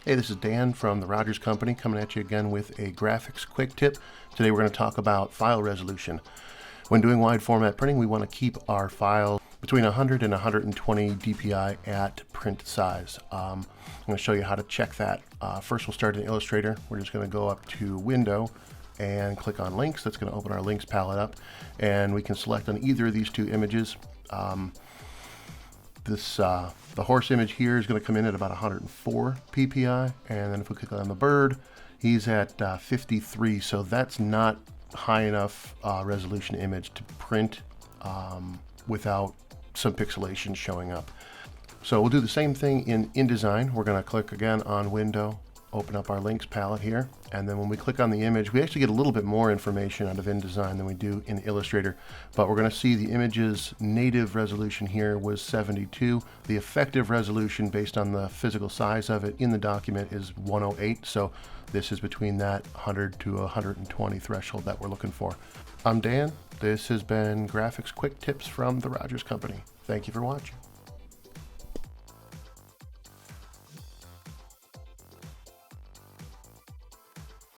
Hey, this is Dan from the Rogers Company coming at you again with a graphics quick tip. Today we're going to talk about file resolution. When doing wide format printing, we want to keep our file between 100 and 120 dpi at print size. I'm going to show you how to check that. First we'll start in Illustrator. We're just going to go up to Window and click on Links. That's going to open our Links palette up, and we can select on either of these two images. The horse image here is going to come in at about 104 ppi, and then if we click on the bird, he's at 53, so that's not high enough resolution image to print without some pixelation showing up. So we'll do the same thing in InDesign. We're going to click again on Window, open up our Links palette here, and then when we click on the image, we actually get a little bit more information out of InDesign than we do in Illustrator, but we're going to see the image's native resolution here was 72. The effective resolution based on the physical size of it in the document is 108, so this is between that 100 to 120 threshold that we're looking for. I'm Dan. This has been Graphics Quick Tips from the Rogers Company. Thank you for watching.